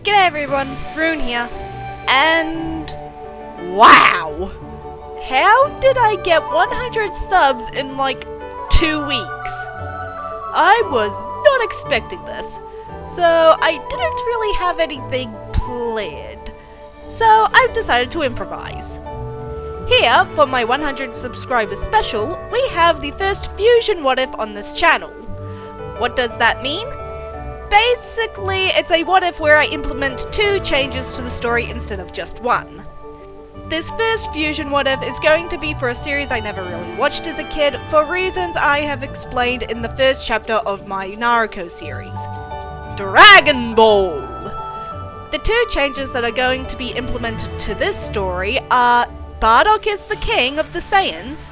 G'day everyone, Rune here, and wow! How did I get 100 subs in like 2 weeks? I was not expecting this, so I didn't really have anything planned, so I've decided to improvise. Here, for my 100 subscribers special, we have the first Fusion What If on this channel. What does that mean? Basically, it's a what if where I implement 2 changes to the story instead of just 1. This first Fusion What If is going to be for a series I never really watched as a kid for reasons I have explained in the first chapter of my Naruto series. Dragon Ball! The 2 changes that are going to be implemented to this story are Bardock is the king of the Saiyans,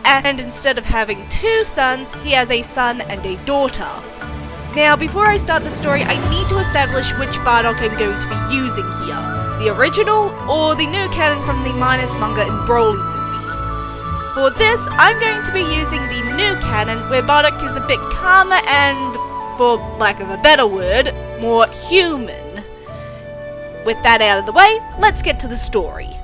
and instead of having 2 sons, he has a son and a daughter. Now, before I start the story, I need to establish which Bardock I'm going to be using here. The original, or the new canon from the Minus Manga and Broly movie. For this, I'm going to be using the new canon, where Bardock is a bit calmer and, for lack of a better word, more human. With that out of the way, let's get to the story.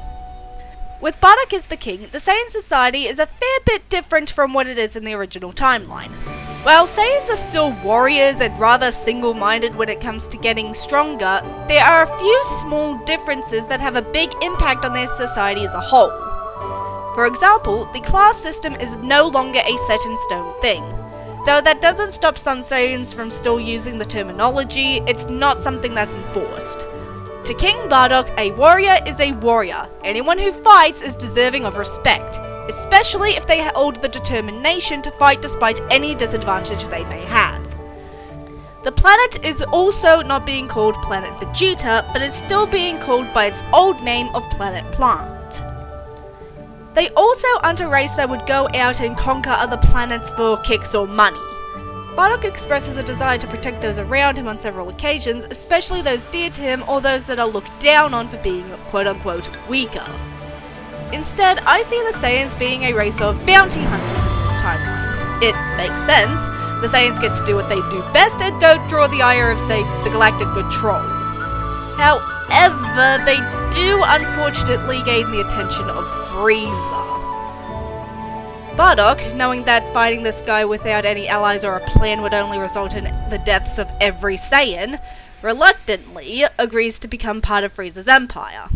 With Bardock as the king, the Saiyan society is a fair bit different from what it is in the original timeline. While Saiyans are still warriors and rather single-minded when it comes to getting stronger, there are a few small differences that have a big impact on their society as a whole. For example, the class system is no longer a set-in-stone thing. Though that doesn't stop some Saiyans from still using the terminology, it's not something that's enforced. To King Bardock, a warrior is a warrior. Anyone who fights is deserving of respect, especially if they hold the determination to fight despite any disadvantage they may have. The planet is also not being called Planet Vegeta, but is still being called by its old name of Planet Plant. They also aren't a race that would go out and conquer other planets for kicks or money. Bardock expresses a desire to protect those around him on several occasions, especially those dear to him or those that are looked down on for being quote-unquote weaker. Instead, I see the Saiyans being a race of bounty hunters in this timeline. It makes sense. The Saiyans get to do what they do best and don't draw the ire of, say, the Galactic Patrol. However, they do unfortunately gain the attention of Frieza. Bardock, knowing that fighting this guy without any allies or a plan would only result in the deaths of every Saiyan, reluctantly agrees to become part of Frieza's empire.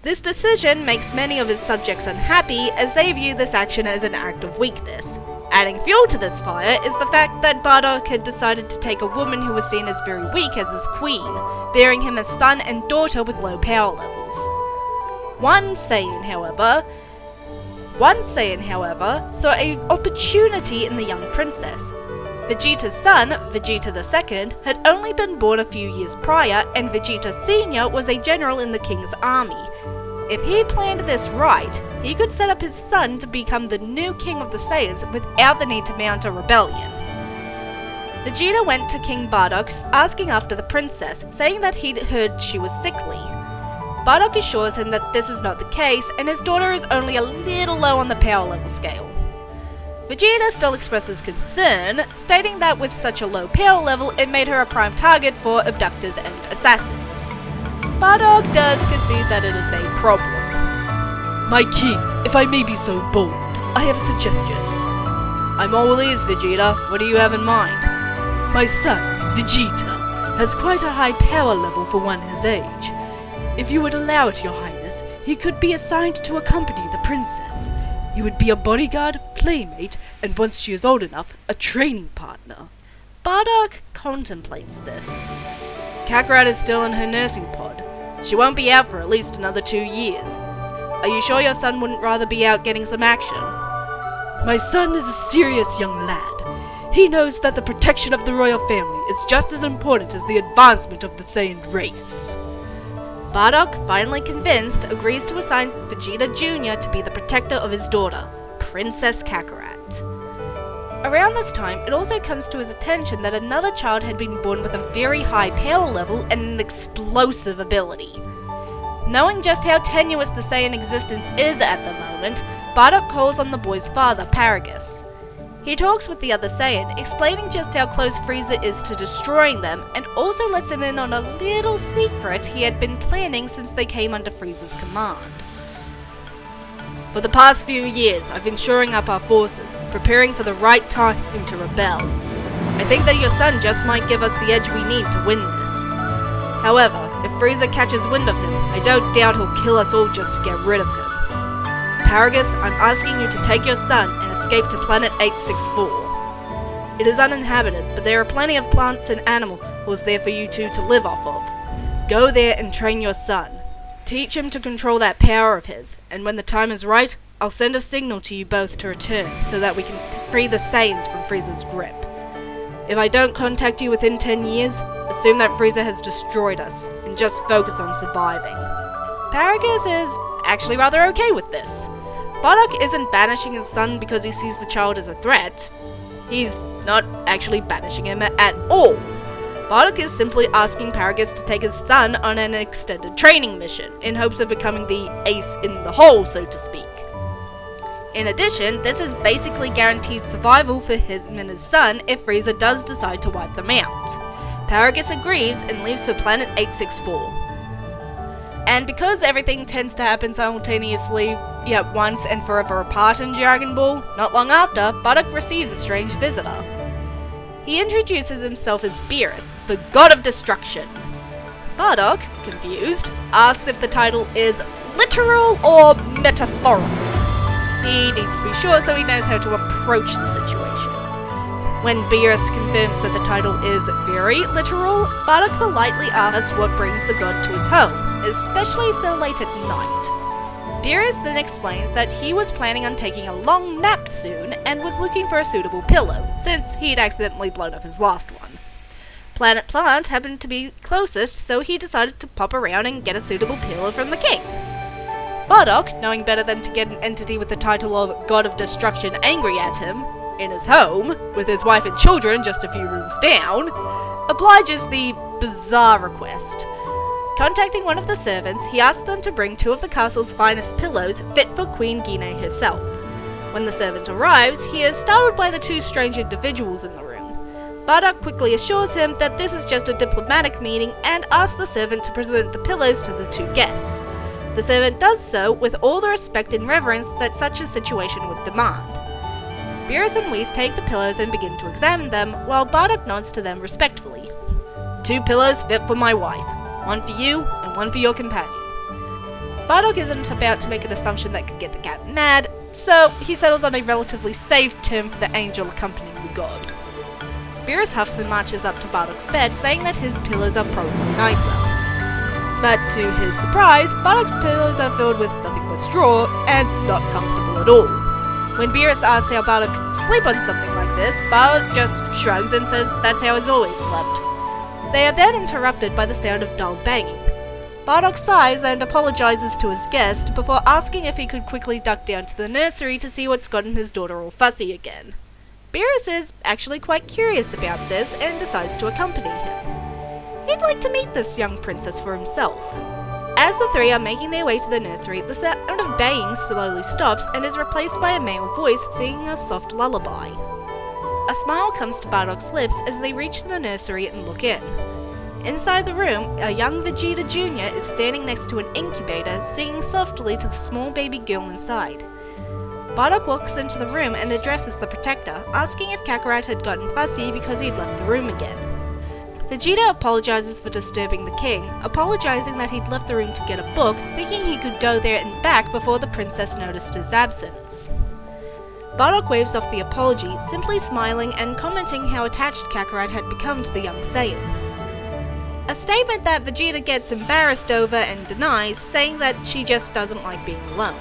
This decision makes many of his subjects unhappy, as they view this action as an act of weakness. Adding fuel to this fire is the fact that Bardock had decided to take a woman who was seen as very weak as his queen, bearing him a son and daughter with low power levels. One Saiyan, however, saw an opportunity in the young princess. Vegeta's son, Vegeta II, had only been born a few years prior, and Vegeta Sr. was a general in the king's army. If he planned this right, he could set up his son to become the new king of the Saiyans without the need to mount a rebellion. Vegeta went to King Bardock asking after the princess, saying that he'd heard she was sickly. Bardock assures him that this is not the case, and his daughter is only a little low on the power level scale. Vegeta still expresses concern, stating that with such a low power level, it made her a prime target for abductors and assassins. Bardock does concede that it is a problem. My king, if I may be so bold, I have a suggestion. I'm all ears, Vegeta. What do you have in mind? My son, Vegeta, has quite a high power level for one his age. If you would allow it, your highness, he could be assigned to accompany the princess. He would be a bodyguard, playmate, and once she is old enough, a training partner. Bardock contemplates this. Kakarat is still in her nursing pod. She won't be out for at least another 2 years. Are you sure your son wouldn't rather be out getting some action? My son is a serious young lad. He knows that the protection of the royal family is just as important as the advancement of the Saiyan race. Bardock, finally convinced, agrees to assign Vegeta Jr. to be the protector of his daughter, Princess Kakarat. Around this time, it also comes to his attention that another child had been born with a very high power level and an explosive ability. Knowing just how tenuous the Saiyan existence is at the moment, Bardock calls on the boy's father, Paragus. He talks with the other Saiyan, explaining just how close Frieza is to destroying them, and also lets him in on a little secret he had been planning since they came under Frieza's command. For the past few years, I've been shoring up our forces, preparing for the right time to rebel. I think that your son just might give us the edge we need to win this. However, if Frieza catches wind of him, I don't doubt he'll kill us all just to get rid of him. Paragus, I'm asking you to take your son and escape to planet 864. It is uninhabited, but there are plenty of plants and animals there for you two to live off of. Go there and train your son. Teach him to control that power of his, and when the time is right, I'll send a signal to you both to return, so that we can free the Saiyans from Frieza's grip. If I don't contact you within 10 years, assume that Frieza has destroyed us, and just focus on surviving. Paragus is actually rather okay with this. Bardock isn't banishing his son because he sees the child as a threat. He's not actually banishing him at all. Bardock is simply asking Paragus to take his son on an extended training mission, in hopes of becoming the ace in the hole, so to speak. In addition, this is basically guaranteed survival for him and his son if Frieza does decide to wipe them out. Paragus agrees and leaves for planet 864. And because everything tends to happen simultaneously, yet once and forever apart in Dragon Ball, not long after, Bardock receives a strange visitor. He introduces himself as Beerus, the God of Destruction. Bardock, confused, asks if the title is literal or metaphorical. He needs to be sure so he knows how to approach the situation. When Beerus confirms that the title is very literal, Bardock politely asks what brings the god to his home, especially so late at night. Beerus then explains that he was planning on taking a long nap soon and was looking for a suitable pillow, since he'd accidentally blown up his last one. Planet Plant happened to be closest, so he decided to pop around and get a suitable pillow from the king. Bardock, knowing better than to get an entity with the title of God of Destruction angry at him, in his home, with his wife and children just a few rooms down, obliges the bizarre request. Contacting one of the servants, he asks them to bring two of the castle's finest pillows fit for Queen Guinea herself. When the servant arrives, he is startled by the two strange individuals in the room. Bardock quickly assures him that this is just a diplomatic meeting and asks the servant to present the pillows to the two guests. The servant does so with all the respect and reverence that such a situation would demand. Beerus and Whis take the pillows and begin to examine them, while Bardock nods to them respectfully. 2 pillows fit for my wife. 1 for you, and 1 for your companion. Bardock isn't about to make an assumption that could get the cat mad, so he settles on a relatively safe term for the angel accompanying the god. Beerus huffs and marches up to Bardock's bed, saying that his pillows are probably nicer. But to his surprise, Bardock's pillows are filled with nothing but straw, and not comfortable at all. When Beerus asks how Bardock could sleep on something like this, Bardock just shrugs and says that's how he's always slept. They are then interrupted by the sound of dull banging. Bardock sighs and apologizes to his guest before asking if he could quickly duck down to the nursery to see what's gotten his daughter all fussy again. Beerus is actually quite curious about this and decides to accompany him. He'd like to meet this young princess for himself. As the three are making their way to the nursery, the sound of baying slowly stops and is replaced by a male voice singing a soft lullaby. A smile comes to Bardock's lips as they reach the nursery and look in. Inside the room, a young Vegeta Jr. is standing next to an incubator, singing softly to the small baby girl inside. Bardock walks into the room and addresses the protector, asking if Kakarat had gotten fussy because he'd left the room again. Vegeta apologizes for disturbing the king, apologizing that he'd left the room to get a book, thinking he could go there and back before the princess noticed his absence. Bardock waves off the apology, simply smiling and commenting how attached Kakarat had become to the young Saiyan. A statement that Vegeta gets embarrassed over and denies, saying that she just doesn't like being alone.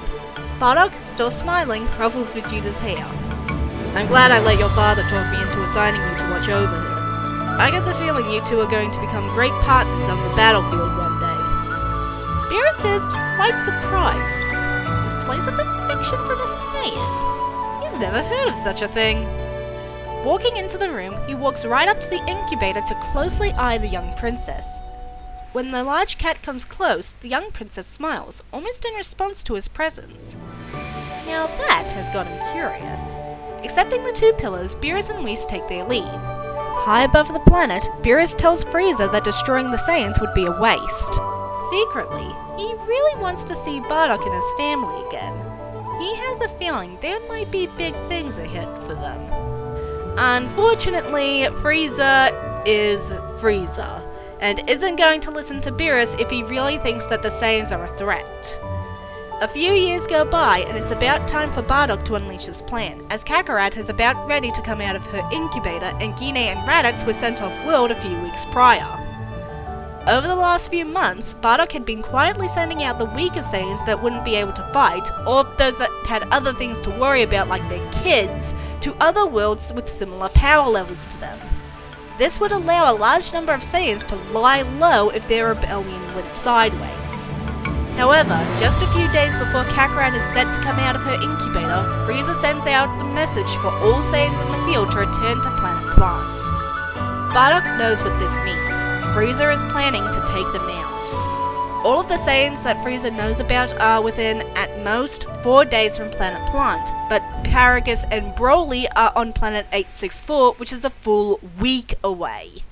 Bardock, still smiling, ruffles Vegeta's hair. I'm glad I let your father talk me into assigning you to watch over her. I get the feeling you two are going to become great partners on the battlefield one day. Beerus is quite surprised. Displays of affection from a Saiyan. He's never heard of such a thing. Walking into the room, he walks right up to the incubator to closely eye the young princess. When the large cat comes close, the young princess smiles, almost in response to his presence. Now that has got him curious. Accepting the two pillars, Beerus and Whis take their leave. High above the planet, Beerus tells Frieza that destroying the Saiyans would be a waste. Secretly, he really wants to see Bardock and his family again. He has a feeling there might be big things ahead for them. Unfortunately, Frieza is Frieza, and isn't going to listen to Beerus if he really thinks that the Saiyans are a threat. A few years go by, and it's about time for Bardock to unleash his plan, as Kakarat is about ready to come out of her incubator and Gine and Raditz were sent off-world a few weeks prior. Over the last few months, Bardock had been quietly sending out the weaker Saiyans that wouldn't be able to fight, or those that had other things to worry about like their kids, to other worlds with similar power levels to them. This would allow a large number of Saiyans to lie low if their rebellion went sideways. However, just a few days before Kakarat is set to come out of her incubator, Frieza sends out a message for all Saiyans in the field to return to Planet Plant. Bardock knows what this means. Frieza is planning to take them out. All of the Saiyans that Frieza knows about are within, at most, 4 days from Planet Plant, but Paragus and Broly are on Planet 864, which is a full week away.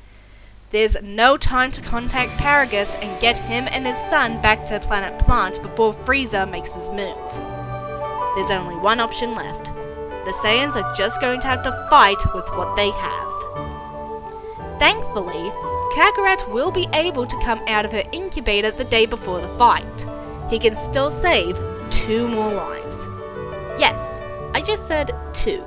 There's no time to contact Paragus and get him and his son back to Planet Plant before Frieza makes his move. There's only one option left. The Saiyans are just going to have to fight with what they have. Thankfully, Kakarat will be able to come out of her incubator the day before the fight. He can still save 2 more lives. Yes, I just said 2.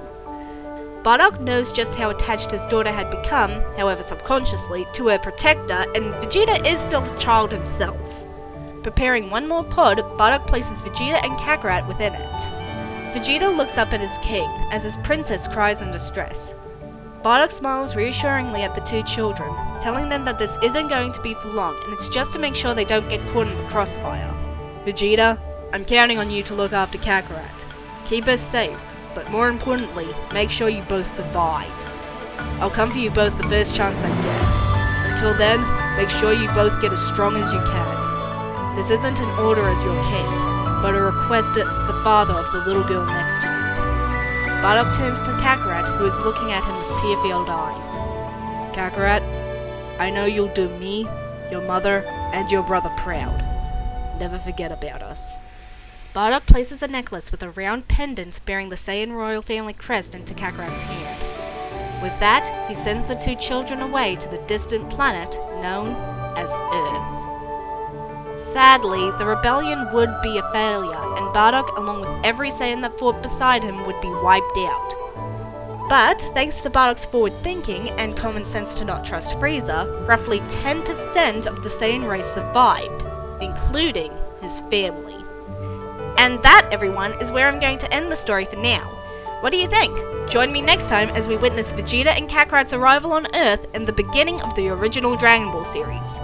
Bardock knows just how attached his daughter had become, however subconsciously, to her protector, and Vegeta is still a child himself. Preparing one more pod, Bardock places Vegeta and Kakarat within it. Vegeta looks up at his king, as his princess cries in distress. Bardock smiles reassuringly at the 2 children, telling them that this isn't going to be for long, and it's just to make sure they don't get caught in the crossfire. Vegeta, I'm counting on you to look after Kakarat. Keep her safe. But more importantly, make sure you both survive. I'll come for you both the first chance I get. Until then, make sure you both get as strong as you can. This isn't an order as your king, but a request as the father of the little girl next to you. Bardock turns to Kakarat, who is looking at him with tear-filled eyes. Kakarat, I know you'll do me, your mother, and your brother proud. Never forget about us. Bardock places a necklace with a round pendant bearing the Saiyan royal family crest into Kakarat's hand. With that, he sends the 2 children away to the distant planet known as Earth. Sadly, the rebellion would be a failure, and Bardock, along with every Saiyan that fought beside him, would be wiped out. But, thanks to Bardock's forward thinking and common sense to not trust Frieza, roughly 10% of the Saiyan race survived, including his family. And that, everyone, is where I'm going to end the story for now. What do you think? Join me next time as we witness Vegeta and Kakarat's arrival on Earth and the beginning of the original Dragon Ball series.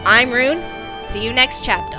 I'm Rune. See you next chapter.